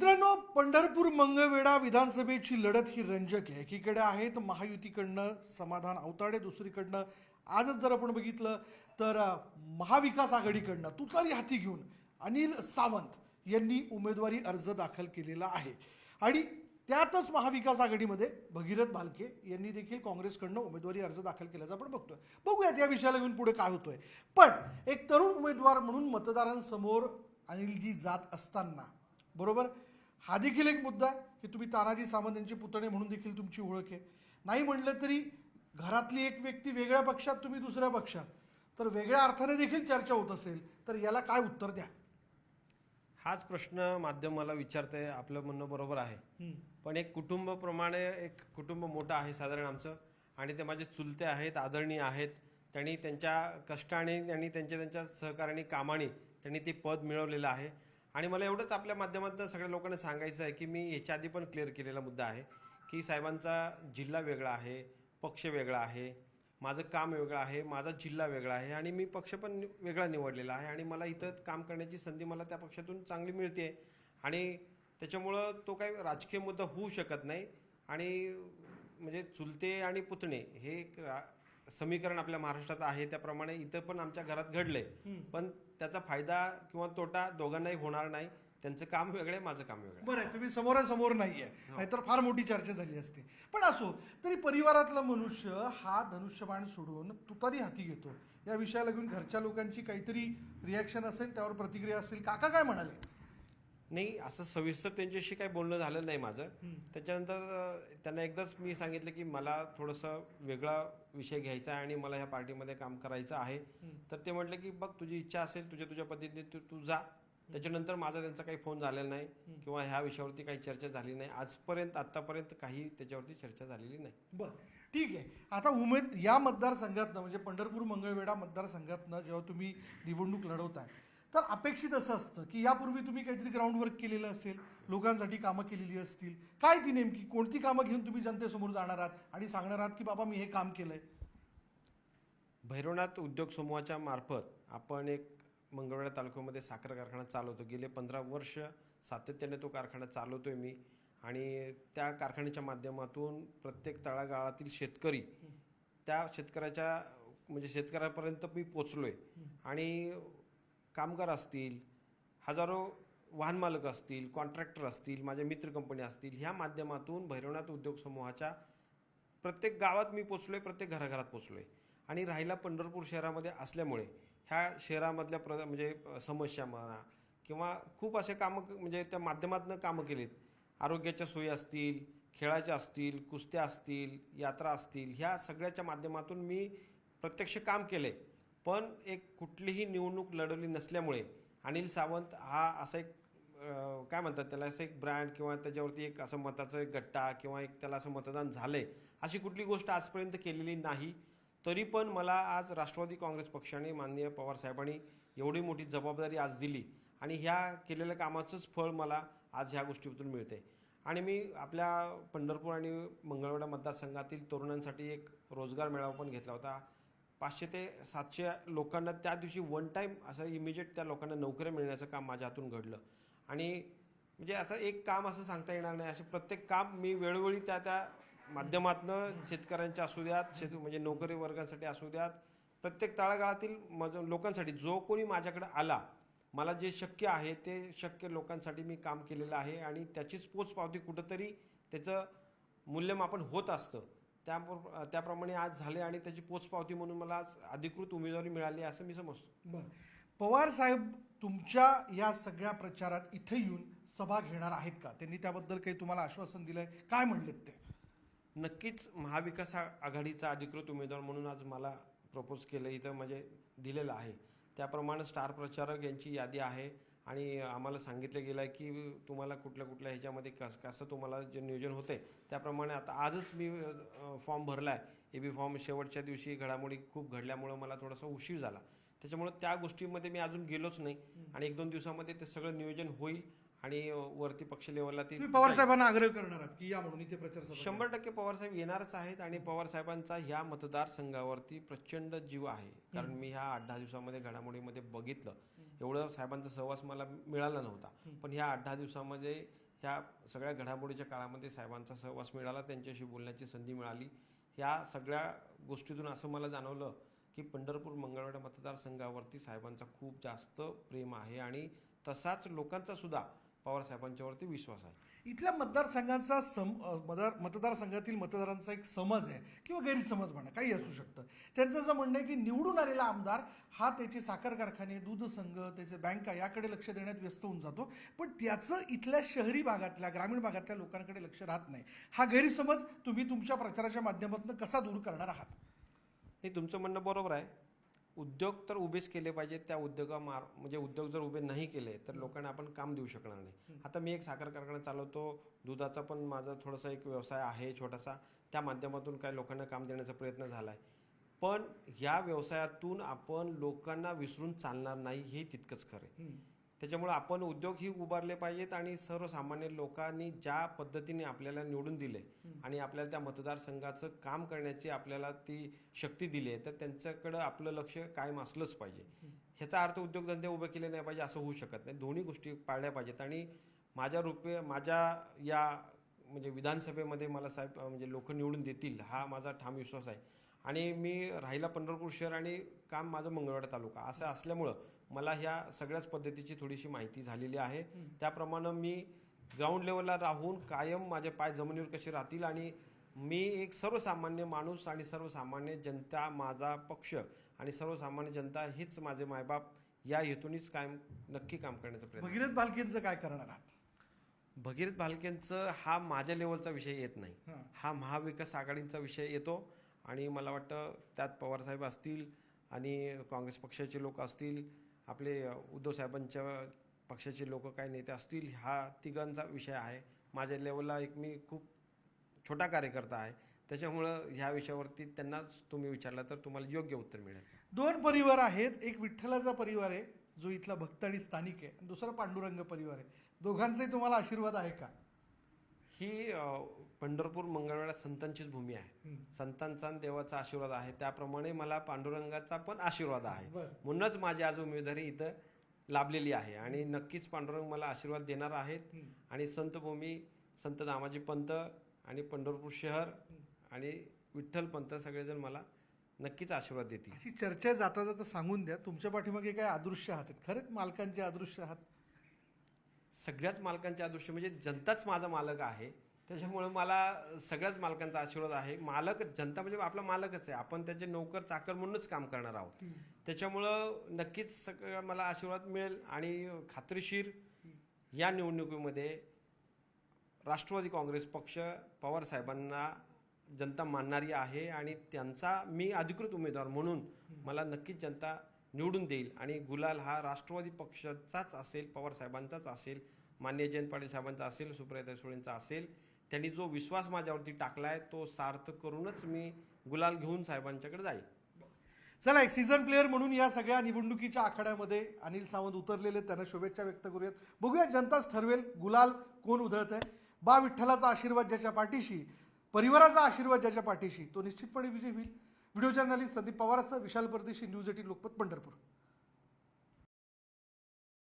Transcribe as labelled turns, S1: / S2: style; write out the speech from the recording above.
S1: मित्रांनो, पंढरपूर मंगळवेढा विधानसभेची लढत ही रंजक आहे. एकीकडे आहेत महायुतीकडनं समाधान आवताडे, दुसरीकडनं आजच जर आपण बघितलं तर महाविकास आघाडीकडनं तुतारी हाती घेऊन अनिल सावंत यांनी उमेदवारी अर्ज दाखल केलेला आहे. आणि त्यातच महाविकास आघाडीमध्ये भगीरथ भालके यांनी देखील काँग्रेसकडनं उमेदवारी अर्ज दाखल केल्याचं आपण बघतोय. बघूयात या विषयाला घेऊन पुढे काय होतोय. पण एक तरुण उमेदवार म्हणून मतदारांसमोर अनिलजी जात असताना बरोबर हा देखील एक मुद्दा आहे की तुम्ही तानाजी सावंत यांचे पुतणे म्हणून देखील तुमची ओळख आहे. नाही म्हटलं तरी घरातली एक व्यक्ती वेगळ्या पक्षात, तुम्ही दुसऱ्या पक्षात, तर वेगळ्या अर्थाने देखील चर्चा होत असेल तर याला काय उत्तर द्या.
S2: हाच प्रश्न माध्यम मला विचारते. आपलं म्हणणं बरोबर आहे, पण एक कुटुंबाप्रमाणे एक कुटुंब मोठं आहे साधारण आमचं, आणि ते माझे चुलते आहेत, आदरणीय आहेत. त्यांनी त्यांच्या कष्टाने आणि त्यांच्या सहकार्याने कामाने त्यांनी ते पद मिळवलेलं आहे. आणि मला एवढंच आपल्या माध्यमातून सगळ्या लोकांना सांगायचं आहे की मी याच्या आधी पण क्लिअर केलेला मुद्दा आहे की साहेबांचा जिल्हा वेगळा आहे, पक्ष वेगळा आहे, माझं काम वेगळं आहे, माझा जिल्हा वेगळा आहे आणि मी पक्ष पण वेगळा निवडलेला आहे. आणि मला इथं काम करण्याची संधी मला त्या पक्षातून चांगली मिळते आणि त्याच्यामुळं तो काही राजकीय मुद्दा होऊ शकत नाही. आणि म्हणजे चुलते आणि पुतणे हे एक समीकरण आपल्या महाराष्ट्रात आहे, त्याप्रमाणे इथं पण आमच्या घरात घडलंय. पण त्याचा फायदा किंवा तोटा दोघांनाही होणार नाही. त्यांचं काम वेगळं आहे, माझं काम वेगळं आहे.
S1: बरं आहे, तुम्ही समोरासमोर नाहीये, नाहीतर फार मोठी चर्चा झाली असते. पण असो तरी परिवारातला मनुष्य हा धनुष्यबाण सोडून तुतारी हाती घेतो, या विषयाला घेऊन घरच्या लोकांची काहीतरी रिॲक्शन असेल, त्यावर प्रतिक्रिया असेल. काका काय म्हणाले?
S2: नाही, असं सविस्तर त्यांच्याशी काही बोलणं झालं नाही माझं. त्याच्यानंतर त्यांना एकदाच मी सांगितलं की मला थोडंसं वेगळा विषय घ्यायचा आहे आणि मला ह्या पार्टीमध्ये काम करायचं आहे. तर ते म्हटले की बघ, तुझी इच्छा असेल तुझ्या पद्धतीने तू जा. त्याच्यानंतर माझा त्यांचा काही फोन झालेला नाही किंवा ह्या विषयावरती काही चर्चा झाली नाही आतापर्यंत काही त्याच्यावरती चर्चा झालेली नाही.
S1: बरं, ठीक आहे. आता या मतदारसंघातनं म्हणजे पंढरपूर मंगळवेढा मतदारसंघातनं जेव्हा तुम्ही निवडणूक लढवताय तर अपेक्षित असं असतं की यापूर्वी तुम्ही काहीतरी ग्राउंड वर्क केलेलं असेल, लोकांसाठी कामं केलेली असतील. काय ती नेमकी कोणती कामं घेऊन तुम्ही जनतेसमोर जाणार आहात आणि सांगणार आहात की बाबा मी हे काम केलंय?
S2: भैरवनाथ उद्योग समूहाच्या मार्फत आपण एक मंगळवेढा तालुक्यामध्ये साखर कारखाना चालवतो. गेले 15 वर्ष सातत्याने तो कारखाना चालवतोय मी. आणि त्या कारखान्याच्या माध्यमातून प्रत्येक तळागाळातील शेतकरी, त्या शेतकऱ्यापर्यंत मी पोचलोय. आणि कामगार असतील, हजारो वाहन मालक असतील, कॉन्ट्रॅक्टर असतील, माझ्या मित्र कंपनी असतील, ह्या माध्यमातून भैरवनाथ उद्योग समूहाच्या प्रत्येक गावात मी पोचलोय, प्रत्येक घराघरात पोचलोय. आणि राहिला पंढरपूर शहरामध्ये असल्यामुळे ह्या शहरामधल्या समस्या म्हणा किंवा खूप असे कामं म्हणजे त्या माध्यमातून कामं केलीत. आरोग्याच्या सोयी असतील, खेळाच्या असतील, कुस्त्या असतील, यात्रा असतील, ह्या सगळ्याच्या माध्यमातून मी प्रत्यक्ष काम केलंय. पण एक कुठलीही निवडणूक लढवली नसल्यामुळे अनिल सावंत हा असा एक काय म्हणतात त्याला, असं एक ब्रँड किंवा त्याच्यावरती एक असं मताचं एक गट्टा किंवा एक त्याला असं मतदान झालंय अशी कुठली गोष्ट आजपर्यंत केलेली नाही. तरी पण मला आज राष्ट्रवादी काँग्रेस पक्षाने, माननीय पवार साहेबांनी एवढी मोठी जबाबदारी आज दिली आणि ह्या केलेल्या कामाचंच फळ मला आज ह्या गोष्टीतून मिळते. आणि मी आपल्या पंढरपूर आणि मंगळवेढा मतदारसंघातील तरुणांसाठी एक रोजगार मेळावा पण घेतला होता. 500 ते 700 लोकांना त्या दिवशी वन टाईम असं इमिजिएट त्या लोकांना नोकऱ्या मिळण्याचं काम माझ्या हातून घडलं. आणि म्हणजे असं एक काम असं सांगता येणार नाही, असं प्रत्येक काम मी वेळोवेळी त्या माध्यमातनं शेतकऱ्यांच्या असू द्यात, म्हणजे नोकरी वर्गांसाठी असू द्यात, प्रत्येक तळागाळातील लोकांसाठी जो कोणी माझ्याकडे आला, मला जे शक्य आहे ते शक्य लोकांसाठी मी काम केलेलं आहे. आणि त्याचीच पोचपावती कुठंतरी त्याचं मूल्यमापन होत असतं. त्याप्रमाणे आज झाले आणि त्याची पोचपावती म्हणून मला आज अधिकृत उमेदवारी मिळाली असं मी समजतो.
S1: बरं, पवार साहेब तुमच्या या सगळ्या प्रचारात इथे येऊन सभा घेणार आहेत का? त्यांनी त्याबद्दल काही तुम्हाला आश्वासन दिलंय? काय म्हणलेत ते?
S2: नक्कीच महाविकास आघाडीचा अधिकृत उमेदवार म्हणून आज मला प्रपोज केलं, इथं म्हणजे दिलेलं आहे. त्याप्रमाणे स्टार प्रचारक यांची यादी आहे आणि आम्हाला सांगितलं गेलं आहे की तुम्हाला कुठल्या ह्याच्यामध्ये कसं तुम्हाला जे नियोजन होते त्याप्रमाणे आता आजच मी फॉर्म भरला आहे. AB फॉर्म शेवटच्या दिवशी घडामोडी खूप घडल्यामुळं मला थोडासा उशीर झाला. त्याच्यामुळं त्या गोष्टीमध्ये मी अजून गेलोच नाही. आणि 1-2 दिवसामध्ये ते सगळं नियोजन होईल आणि वरती पक्ष लेवलला ती
S1: पवार साहेबांना आग्रह करणार आहात की या म्हणून इथे प्रचार?
S2: 100% पवार साहेब येणारच आहेत. आणि पवार साहेबांचा ह्या मतदारसंघावरती प्रचंड जीव आहे. कारण मी ह्या 8-10 दिवसामध्ये घडामोडीमध्ये बघितलं, एवढं साहेबांचा सहवास मला मिळाला नव्हता. पण ह्या 8-10 दिवसामध्ये ह्या सगळ्या घडामोडीच्या काळामध्ये साहेबांचा सहवास मिळाला, त्यांच्याशी बोलण्याची संधी मिळाली. ह्या सगळ्या गोष्टीतून असं मला जाणवलं की पंढरपूर मंगळवेढा मतदारसंघावरती साहेबांचा खूप जास्त प्रेम आहे आणि तसाच लोकांचा सुद्धा पवार साहेबांच्यावरती विश्वास आहे.
S1: इथल्या मतदारसंघांचा मतदारसंघातील मतदारांचा एक समज आहे किंवा गैरसमज म्हणा, काही असू शकतं. त्यांचं असं म्हणणं आहे की निवडून आलेला आमदार हा त्याचे साखर कारखाने, दूध संघ, त्याचे बँका याकडे लक्ष देण्यात व्यस्त होऊन जातो, पण त्याचं इथल्या शहरी भागातल्या, ग्रामीण भागातल्या लोकांकडे लक्ष राहत नाही. हा गैरसमज तुम्ही तुमच्या प्रचाराच्या माध्यमातून कसा दूर करणार आहात?
S2: नाही, तुमचं म्हणणं बरोबर आहे. उद्योग तर उभेच केले पाहिजेत. त्या म्हणजे उद्योग जर उभे नाही केले तर लोकांना आपण काम देऊ शकणार नाही. आता मी एक साखर कारखाना चालवतो, दुधाचा पण माझा थोडासा एक व्यवसाय आहे छोटासा, त्या माध्यमातून काही लोकांना काम देण्याचा प्रयत्न झाला आहे. पण ह्या व्यवसायातून आपण लोकांना विसरून चालणार नाही, हे तितकंच खरं आहे. त्याच्यामुळे आपण उद्योगही उभारले पाहिजेत आणि सर्वसामान्य लोकांनी ज्या पद्धतीने आपल्याला निवडून दिले आणि आपल्याला त्या मतदारसंघाचं काम करण्याची आपल्याला ती शक्ती दिली आहे, तर त्यांच्याकडं आपलं लक्ष कायम असलंच पाहिजे. ह्याचा अर्थ उद्योगधंदे उभे केले नाही पाहिजे असं होऊ शकत नाही. दोन्ही गोष्टी पाळल्या पाहिजेत. आणि माझ्या या म्हणजे विधानसभेमध्ये मला साहेब म्हणजे लोक निवडून देतील हा माझा ठाम विश्वास आहे. आणि मी राहिला पंढरपूर शहर आणि काम माझं मंगळवेढा तालुका असं असल्यामुळं मला ह्या सगळ्याच पद्धतीची थोडीशी माहिती झालेली आहे. त्याप्रमाणे मी ग्राउंड लेवलला राहून कायम माझे पाय जमिनीवर कसे राहतील आणि मी एक सर्वसामान्य माणूस आणि सर्वसामान्य जनता माझा पक्ष आणि सर्वसामान्य जनता हीच माझे मायबाप या हेतूनच कायम नक्की काम करण्याचा प्रयत्न.
S1: भगीरथ भालकेंचं काय करणार आहात?
S2: भगीरथ भालकेंचं हा माझ्या लेवलचा विषय येत नाही, हा महाविकास आघाडीचा विषय येतो. आणि मला वाटतं त्यात पवारसाहेब असतील आणि काँग्रेस पक्षाचे लोक असतील, आपले उद्धव साहेबांच्या पक्षाचे लोक काही नेते असतील, हा तिघांचा विषय आहे. माझ्या लेवलला एक मी खूप छोटा कार्यकर्ता आहे, त्याच्यामुळं ह्या विषयावरती त्यांनाच तुम्ही विचारला तर तुम्हाला योग्य उत्तर मिळेल.
S1: दोन परिवार आहेत, एक विठ्ठलाचा परिवार आहे जो इथला भक्त आणि स्थानिक आहे, आणि दुसरा पांडुरंग परिवार आहे. दोघांचाही तुम्हाला आशीर्वाद आहे का?
S2: ही पंढरपूर मंगळवेढा संतांचीच भूमी आहे. संतांचा आणि देवाचा आशीर्वाद आहे, त्याप्रमाणे मला पांडुरंगाचा पण आशीर्वाद आहे. म्हणूनच माझी आज उमेदवारी इथं लाभलेली आहे आणि नक्कीच पांडुरंग मला आशीर्वाद देणार आहेत. आणि संतभूमी, संत दामाजी पंत आणि पंढरपूर शहर आणि विठ्ठल पंत सगळेजण मला नक्कीच आशीर्वाद देतील.
S1: अशी चर्चा जाता जाता सांगून द्या, तुमच्या पाठीमागे काय अदृश्य हात आहेत? खरंच मालकांचे अदृश्य हात?
S2: सगळ्याच मालकांचे अदृश्य म्हणजे जनताच माझा मालक आहे, त्याच्यामुळे मला सगळ्याच मालकांचा आशीर्वाद आहे. मालक जनता म्हणजे आपला मालकच आहे, आपण त्याचे नोकर चाकर म्हणूनच काम करणार आहोत. त्याच्यामुळं नक्कीच सगळं मला आशीर्वाद मिळेल. आणि खात्रीशीर या निवडणुकीमध्ये राष्ट्रवादी काँग्रेस पक्ष पवार साहेबांना जनता मानणारी आहे आणि त्यांचा मी अधिकृत उमेदवार म्हणून मला नक्कीच जनता निवडून देईल. आणि गुलाल हा राष्ट्रवादी पक्षाचाच असेल, पवार साहेबांचाच असेल, माननीय जयंत पाटील साहेबांचा असेल, सुप्रियाताई सुळेंचा असेल. त्यांनी जो विश्वास माझ्यावरती टाकलाय तो सार्थ करूनच मी गुलाल घेऊन साहेबांच्याकडे जाईल.
S1: चला, एक सीझन प्लेअर म्हणून या सगळ्या निवडणुकीच्या आखाड्यामध्ये अनिल सावंत उतरलेले, त्यांना शुभेच्छा व्यक्त करूयात. बघूया जनताच ठरवेल गुलाल कोण उधळत आहे. बा विठ्ठलाचा आशीर्वाद ज्याच्या पाठीशी, परिवाराचा आशीर्वाद ज्याच्या पाठीशी, तो निश्चितपणे विजय होईल. व्हिडिओ जर्नलिस्ट संदीप पवारसह विशाल परदेशी, न्यूज 18 लोकमत, पंढरपूर.